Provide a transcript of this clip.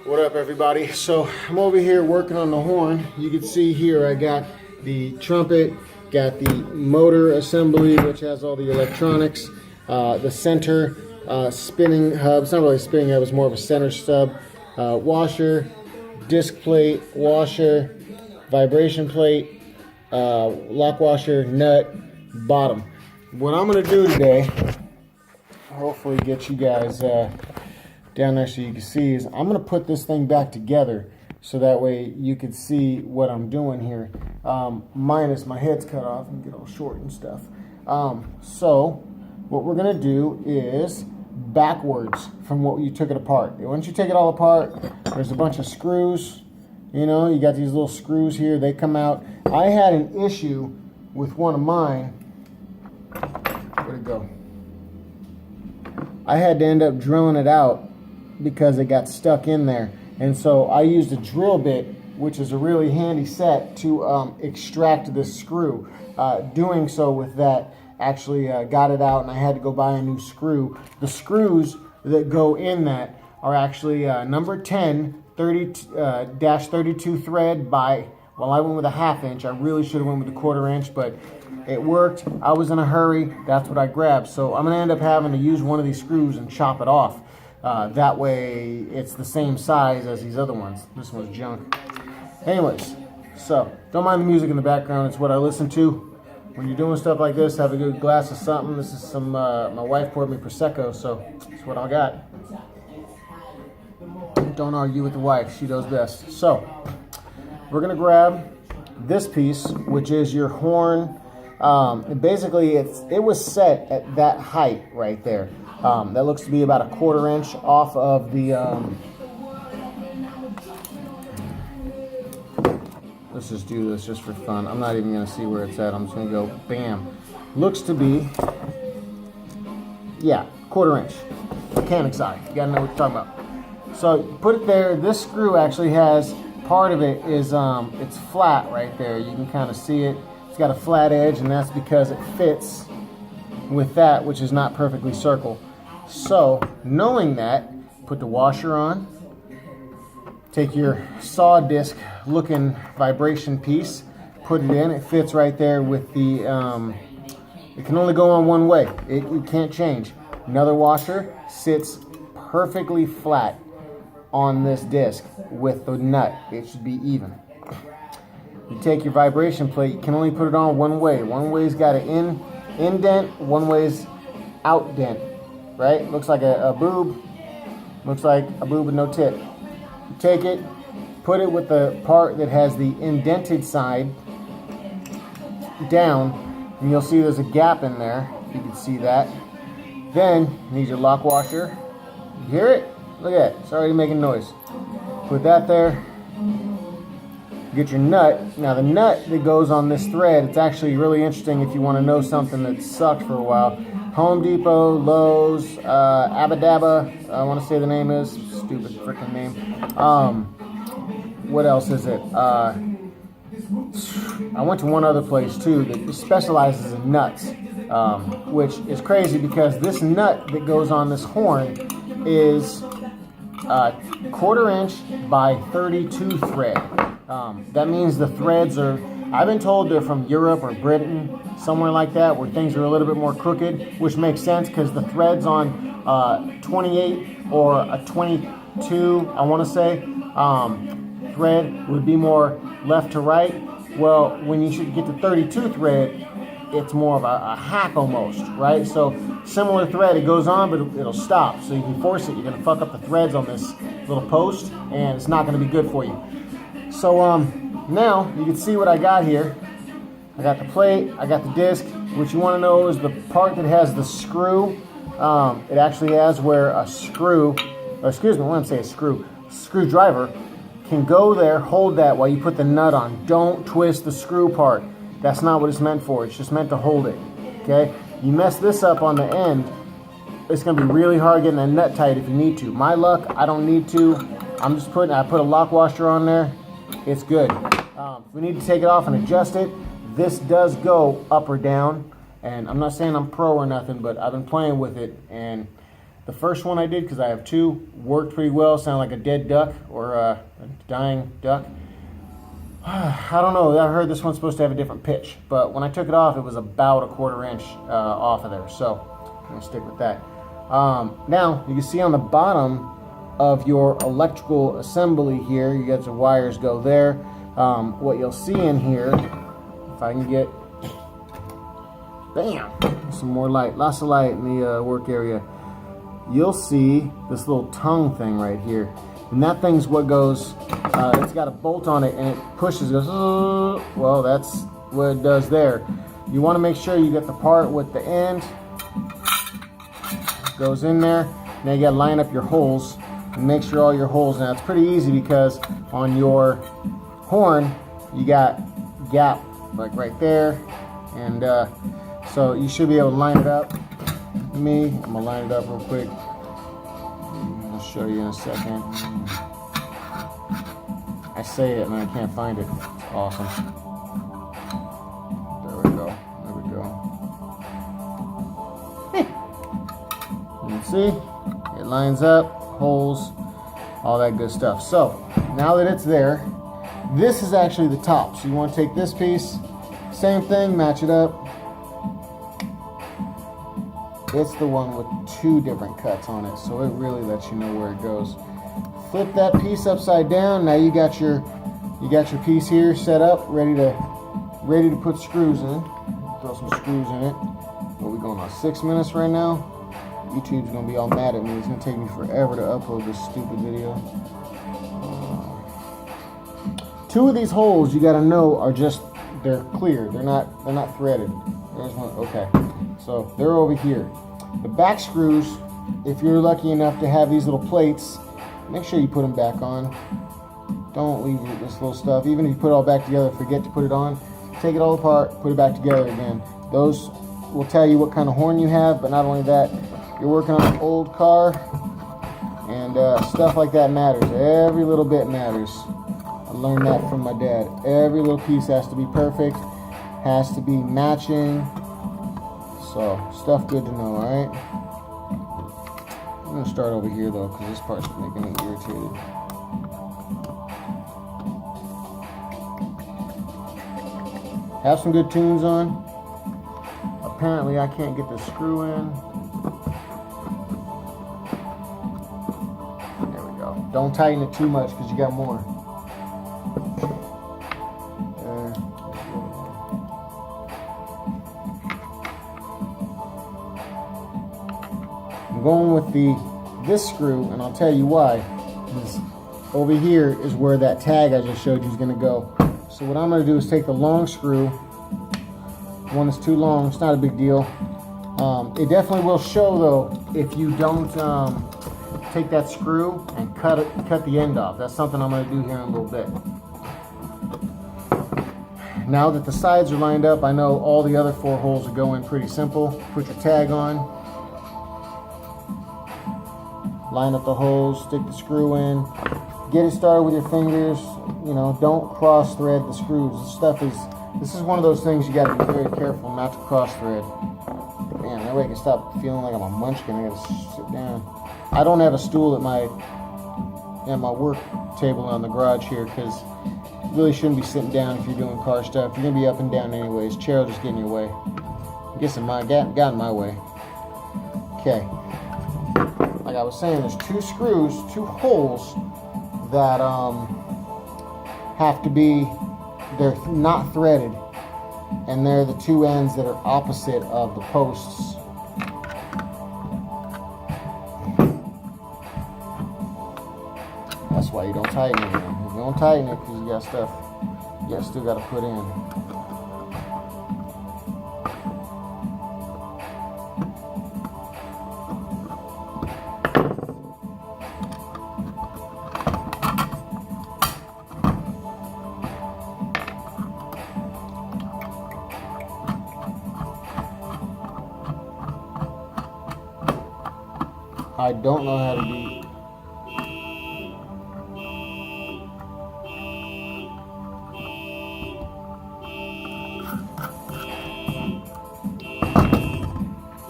What up, everybody? So I'm over here working on the horn. You can see here I got the trumpet, got the motor assembly, which has all the electronics, the center spinning hub. It's not really a spinning hub, it's more of a center stub, washer, disc plate, washer, vibration plate, lock washer, nut, bottom. What I'm going to do today, hopefully get you guys down there so you can see, is I'm going to put this thing back together so that way you can see what I'm doing here. Minus my head's cut off and get all short and stuff. So what we're going to do is backwards from what you took it apart. Once you take it all apart, there's a bunch of screws. You know, you got these little screws here. They come out. I had an issue with one of mine. Where'd it go? I had to end up drilling it out because it got stuck in there. And so I used a drill bit, which is a really handy set, to extract this screw. Doing so with that actually got it out, and I had to go buy a new screw. The screws that go in that are actually number 10 30-32 thread by, well, I went with a 1/2 inch. I really should have went with a 1/4 inch, but it worked. I was in a hurry. That's what I grabbed. So I'm going to end up having to use one of these screws and chop it off. That way it's the same size as these other ones. This one's junk. Anyways, so don't mind the music in the background. It's what I listen to. When you're doing stuff like this, have a good glass of something. This is some, my wife poured me Prosecco, so that's what I got. Don't argue with the wife. She knows best. So we're going to grab this piece, which is your horn. Basically, it was set at that height right there. That looks to be about a 1/4 inch off of the... let's just do this just for fun. I'm not even going to see where it's at. I'm just going to go bam. Looks to be, yeah, 1/4 inch. Mechanics eye. You got to know what you're talking about. So put it there. This screw actually has, part of it is, it's flat right there. You can kind of see it. It's got a flat edge, and that's because it fits with that, which is not perfectly circle. So knowing that, put the washer on. Take your saw disc looking vibration piece, put it in. It fits right there with the, it can only go on one way. It can't change. Another washer sits perfectly flat on this disc with the nut. It should be even. You take your vibration plate, you can only put it on one way. One way's got an indent, one way's out dent, right? Looks like a boob. Looks like a boob with no tip. You take it, put it with the part that has the indented side down, and you'll see there's a gap in there. You can see that. Then you need your lock washer. You hear it? Look at it. It's already making noise. Put that there. Get your nut. Now the nut that goes on this thread, it's actually really interesting if you want to know something that sucked for a while. Home Depot, Lowe's, Abadaba, I want to say the name is. Stupid freaking name. What else is it? I went to one other place too that specializes in nuts, which is crazy because this nut that goes on this horn is 1/4 inch by 32 thread. That means the threads are, I've been told they're from Europe or Britain, somewhere like that, where things are a little bit more crooked, which makes sense because the threads on 28 or a 22, I want to say, thread would be more left to right. Well, when you should get to 32 thread, it's more of a hack almost, right? So similar thread, it goes on, but it'll stop. So you can force it. You're going to fuck up the threads on this little post, and it's not going to be good for you. So now you can see what I got here. I got the plate, I got the disc. What you want to know is the part that has the screw. It actually has where a screw, or excuse me, I want to say a screwdriver can go there, hold that while you put the nut on. Don't twist the screw part. That's not what it's meant for. It's just meant to hold it. Okay? You mess this up on the end, it's going to be really hard getting that nut tight if you need to. My luck, I don't need to. I put a lock washer on there. It's good. If we need to take it off and adjust it, this does go up or down. And I'm not saying I'm pro or nothing, but I've been playing with it, and The first one I did, because I have two, worked pretty well. Sounded like a dead duck or a dying duck. I don't know. I heard this one's supposed to have a different pitch, but when I took it off, it was about a 1/4 inch off of there. So I'm gonna stick with that. Now you can see on the bottom of your electrical assembly here, you got your wires go there. What you'll see in here, if I can get, bam, some more light, lots of light in the work area. You'll see this little tongue thing right here. And that thing's what goes, it's got a bolt on it and it pushes, goes, well, that's what it does there. You want to make sure you get the part with the end, goes in there. Now you got to line up your holes and make sure all your holes, now it's pretty easy because on your horn, you got gap like right there. And so you should be able to line it up. I'm gonna line it up real quick. I'll show you in a second. I say it and I can't find it. It's awesome. There we go. There we go. You can see it lines up, holes, all that good stuff. So now that it's there, this is actually the top. So you want to take this piece, same thing, match it up. It's the one with two different cuts on it, so it really lets you know where it goes. Flip that piece upside down. Now you got your piece here set up, ready to put screws in. Throw some screws in it. What are we going on? 6 minutes right now? YouTube's gonna be all mad at me. It's gonna take me forever to upload this stupid video. Two of these holes you gotta know are just, they're clear. They're not threaded. There's one. Okay, so they're over here. The back screws, if you're lucky enough to have these little plates, make sure you put them back on. Don't leave this little stuff. Even if you put it all back together, forget to put it on. Take it all apart, put it back together again. Those will tell you what kind of horn you have, but not only that, you're working on an old car, and stuff like that matters. Every little bit matters. I learned that from my dad. Every little piece has to be perfect, has to be matching. So, stuff good to know, alright? I'm going to start over here though, because this part's making me irritated. Have some good tunes on. Apparently I can't get the screw in. There we go. Don't tighten it too much because you got more. Going with this screw, and I'll tell you why. This over here is where that tag I just showed you is going to go. So what I'm going to do is take the long screw. One is too long, it's not a big deal. It definitely will show though if you don't take that screw and cut the end off. That's something I'm going to do here in a little bit. Now that the sides are lined up, I know all the other 4 holes will go in pretty simple. Put your tag on. Line up the holes, stick the screw in, get it started with your fingers. You know, don't cross thread the screws. This is one of those things you got to be very careful not to cross thread. Man, that way I can stop feeling like I'm a munchkin. I gotta sit down. I don't have a stool at my work table in the garage here because you really shouldn't be sitting down if you're doing car stuff. You're gonna be up and down anyways. Chair will just get in your way. Got in my way. Okay. Like I was saying, there's 2 screws, 2 holes that have to be, they're not threaded, and they're the 2 ends that are opposite of the posts. That's why you don't tighten it. You don't tighten it because you got stuff you still got to put in. I don't know how to be